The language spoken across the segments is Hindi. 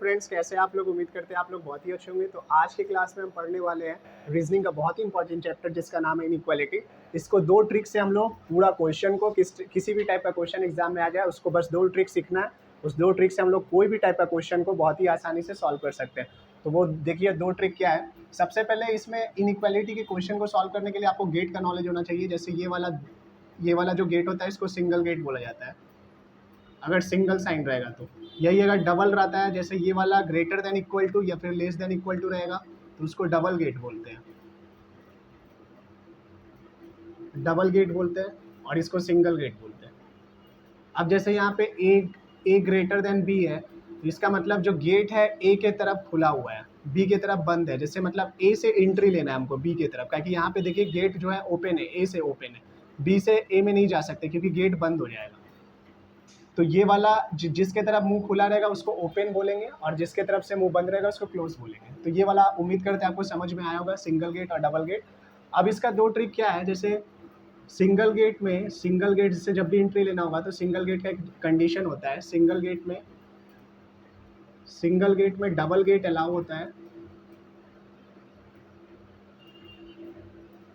फ्रेंड्स, कैसे आप लोग? उम्मीद करते हैं आप लोग बहुत ही अच्छे होंगे। तो आज की क्लास में हम पढ़ने वाले हैं रीजनिंग का बहुत ही इंपॉर्टेंट चैप्टर जिसका नाम है इनइक्वालिटी। इसको दो ट्रिक से हम लोग पूरा क्वेश्चन को किसी भी टाइप का क्वेश्चन एग्जाम में आ जाए उसको बस दो ट्रिक सीखना है। उस दो ट्रिक से हम लोग कोई भी टाइप का क्वेश्चन को बहुत ही आसानी से सॉल्व कर सकते हैं। तो वो देखिए दो ट्रिक क्या है। सबसे पहले इसमें इनइक्वालिटी के क्वेश्चन को सॉल्व करने के लिए आपको गेट का नॉलेज होना चाहिए। जैसे ये वाला जो गेट होता है इसको सिंगल गेट बोला जाता है अगर सिंगल साइन रहेगा तो। यही अगर डबल रहता है, जैसे ये वाला ग्रेटर देन इक्वल टू या फिर लेस देन इक्वल टू रहेगा तो उसको डबल गेट बोलते हैं, और इसको सिंगल गेट बोलते हैं। अब जैसे यहाँ पे ए ग्रेटर देन बी है तो इसका मतलब जो गेट है ए के तरफ खुला हुआ है, बी के तरफ बंद है। जैसे मतलब ए से एंट्री लेना है हमको बी की तरफ, क्योंकि यहाँ पे देखिए गेट जो है ओपन है, ए से ओपन है, बी से ए में नहीं जा सकते क्योंकि गेट बंद हो जाएगा। तो ये वाला जिसके तरफ मुंह खुला रहेगा उसको ओपन बोलेंगे और जिसके तरफ से मुंह बंद रहेगा उसको क्लोज बोलेंगे। तो ये वाला उम्मीद करते हैं आपको समझ में आया होगा, सिंगल गेट और डबल गेट। अब इसका दो ट्रिक क्या है। जैसे सिंगल गेट से जब भी एंट्री लेना होगा तो सिंगल गेट का एक कंडीशन होता है। सिंगल गेट में डबल गेट अलाउ होता है।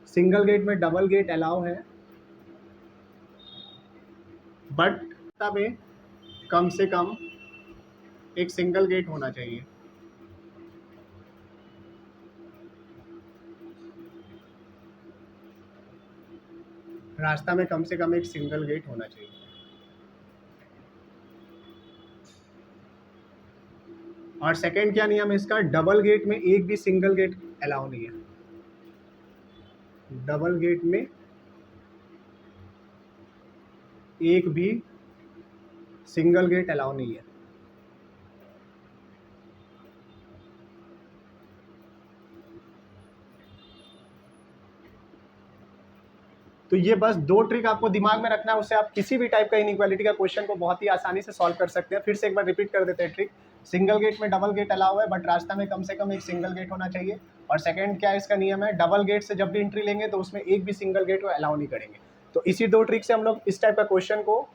सिंगल गेट में डबल गेट अलाउ है, बट में कम से कम एक सिंगल गेट होना चाहिए। रास्ता में कम से कम एक सिंगल गेट होना चाहिए। और सेकंड क्या नियम है इसका, डबल गेट में एक भी सिंगल गेट अलाउ नहीं है। डबल गेट में एक भी सिंगल गेट अलाउ नहीं है। तो ये बस दो ट्रिक आपको दिमाग में रखना है, उससे आप किसी भी टाइप का इनइक्वालिटी का क्वेश्चन को बहुत ही आसानी से सॉल्व कर सकते हैं। फिर से एक बार रिपीट कर देते हैं ट्रिक। सिंगल गेट में डबल गेट अलाउ है, बट रास्ता में कम से कम एक सिंगल गेट होना चाहिए। और सेकंड क्या इसका नियम है, डबल गेट से जब भी एंट्री लेंगे तो उसमें एक भी सिंगल गेट को अलाउ नहीं करेंगे। तो इसी दो ट्रिक से हम लोग इस टाइप का क्वेश्चन को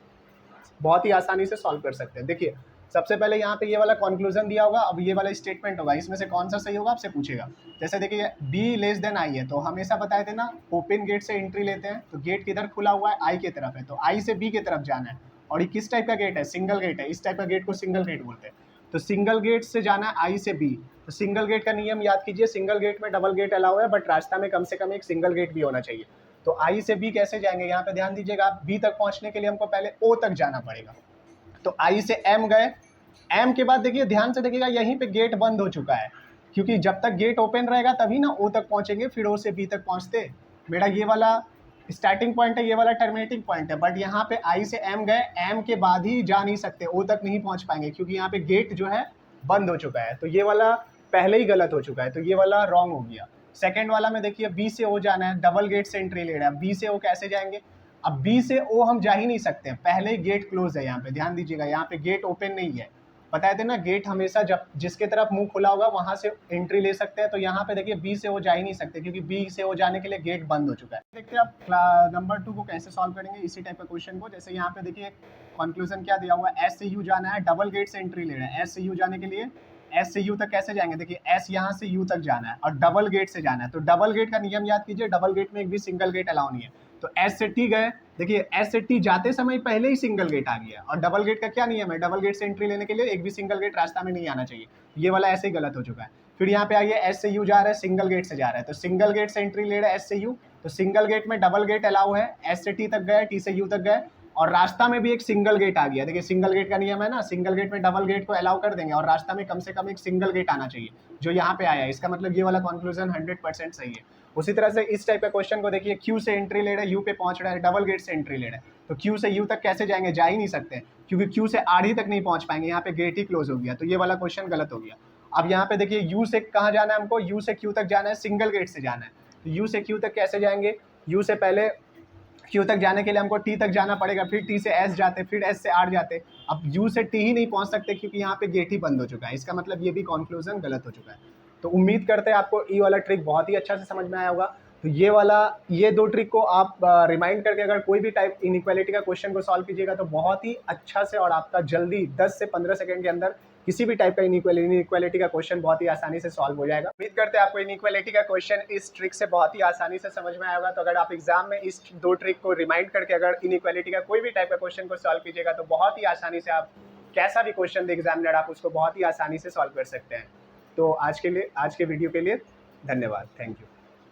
बहुत ही आसानी से सॉल्व कर सकते हैं। देखिए सबसे पहले यहाँ पे ये वाला कंक्लूजन दिया होगा, अब ये वाला स्टेटमेंट होगा, इसमें से कौन सा सही होगा आपसे पूछेगा। जैसे देखिए बी लेस देन आई है, तो हमेशा बताए थे ना ओपन गेट से एंट्री लेते हैं तो गेट किधर खुला हुआ है, आई की तरफ है, तो आई से बी की तरफ जाना है। और ये किस टाइप का गेट है, सिंगल गेट है, इस टाइप का गेट को सिंगल गेट बोलते हैं। तो सिंगल गेट से जाना है आई से बी, तो सिंगल गेट का नियम याद कीजिए, सिंगल गेट में डबल गेट अलाउ है, बट रास्ता में कम से कम एक सिंगल गेट भी होना चाहिए। तो आई से बी कैसे जाएंगे, यहाँ पे ध्यान दीजिएगा, बी तक पहुंचने के लिए हमको पहले ओ तक जाना पड़ेगा। तो आई से एम गए, एम के बाद देखिए ध्यान से देखिएगा यहीं पे गेट बंद हो चुका है, क्योंकि जब तक गेट ओपन रहेगा तभी ना ओ तक पहुंचेंगे, फिर ओ से बी तक पहुंचते। मेरा ये वाला स्टार्टिंग पॉइंट है, ये वाला टर्मिनेटिंग पॉइंट है, बट यहाँ पे आई से एम गए, एम के बाद ही जा नहीं सकते, ओ तक नहीं पहुंच पाएंगे क्योंकि यहाँ पे गेट जो है बंद हो चुका है। तो ये वाला पहले ही गलत हो चुका है, तो ये वाला रॉन्ग हो गया। सेकेंड वाला में देखिए बी से ओ जाना है, डबल गेट से एंट्री ले रहा है, बी से ओ कैसे जाएंगे। अब बी से ओ हम जा ही नहीं सकते, पहले ही गेट क्लोज है। यहाँ पे ध्यान दीजिएगा, यहाँ पे गेट ओपन नहीं है। बताए थे ना गेट हमेशा जब जिसके तरफ मुंह खुला होगा वहां से एंट्री ले सकते हैं। तो यहाँ पे देखिए बी से ओ जा ही नहीं सकते क्योंकि बी से ओ जाने के लिए गेट बंद हो चुका है। देखते हैं आप नंबर 2 को कैसे सॉल्व करेंगे इसी टाइप का क्वेश्चन को। जैसे यहाँ पे देखिए कंक्लूजन क्या दिया हुआ है, एस से यू जाना है, डबल गेट से एंट्री ले रहे हैं। एस से यू जाने के लिए एस से यू तक कैसे जाएंगे, देखिए एस यहाँ से यू तक जाना है और डबल गेट से जाना है। तो डबल गेट का नियम याद कीजिए, डबल गेट में एक भी सिंगल गेट अलाउ नहीं है। तो एस से टी गए, देखिए एस से टी जाते समय पहले ही सिंगल गेट आ गया। और डबल गेट का क्या नियम है, डबल गेट से एंट्री लेने के लिए एक भी सिंगल गेट रास्ता में नहीं आना चाहिए। ये वाला ऐसे ही गलत हो चुका है। फिर यहाँ पे आइए, एस से यू जा रहा है, सिंगल गेट से जा रहा है, तो सिंगल गेट से एंट्री ले रहा है एस से यू, तो सिंगल गेट में डबल गेट अलाउ है। एस से टी तक गए, टी से यू तक गए और रास्ता में भी एक सिंगल गेट आ गया। देखिए सिंगल गेट का नियम है ना, सिंगल गेट में डबल गेट को अलाउ कर देंगे और रास्ता में कम से कम एक सिंगल गेट आना चाहिए, जो यहाँ पे आया है। इसका मतलब ये वाला कंक्लूजन 100% सही है। उसी तरह से इस टाइप का क्वेश्चन को देखिए, क्यू से एंट्री ले रहे हैं, यू पे पहुंच रहा है, डबल गेट से एंट्री ले रहे हैं, तो क्यू से यू तक कैसे जाएंगे, जा ही नहीं सकते क्योंकि क्यू से आर ही तक नहीं पहुंच पाएंगे, यहाँ पे गेट ही क्लोज हो गया। तो ये वाला क्वेश्चन गलत हो गया। अब यहाँ पे देखिए यू से कहाँ जाना है हमको, यू से क्यू तक जाना है, सिंगल गेट से जाना है। तो यू से क्यू तक कैसे जाएंगे, यू से पहले क्यू तक जाने के लिए हमको टी तक जाना पड़ेगा, फिर टी से एस जाते, फिर एस से आर जाते। अब यू से टी ही नहीं पहुंच सकते क्योंकि यहाँ पे गेट ही बंद हो चुका है। इसका मतलब ये भी कंक्लूजन गलत हो चुका है। तो उम्मीद करते हैं आपको ये वाला ट्रिक बहुत ही अच्छा से समझ में आया होगा। तो ये दो ट्रिक को आप रिमाइंड करके अगर कोई भी टाइप इनइक्वालिटी का क्वेश्चन को सॉल्व कीजिएगा तो बहुत ही अच्छा से और आपका जल्दी 10 से 15 सेकंड के अंदर किसी भी टाइप का इनइक्वालिटी का क्वेश्चन बहुत ही आसानी से सॉल्व हो जाएगा। उम्मीद करते हैं आपको इनइक्वालिटी का क्वेश्चन इस ट्रिक से बहुत ही आसानी से समझ में आया होगा। तो अगर आप एग्जाम में इस 2 ट्रिक को रिमाइंड करके अगर इनइक्वालिटी का कोई भी टाइप का क्वेश्चन को सॉल्व कीजिएगा तो बहुत ही आसानी से आप कैसा भी क्वेश्चन दे एग्जामिनर आप उसको बहुत ही आसानी से सॉल्व कर सकते हैं। तो आज के वीडियो के लिए धन्यवाद। Thank you.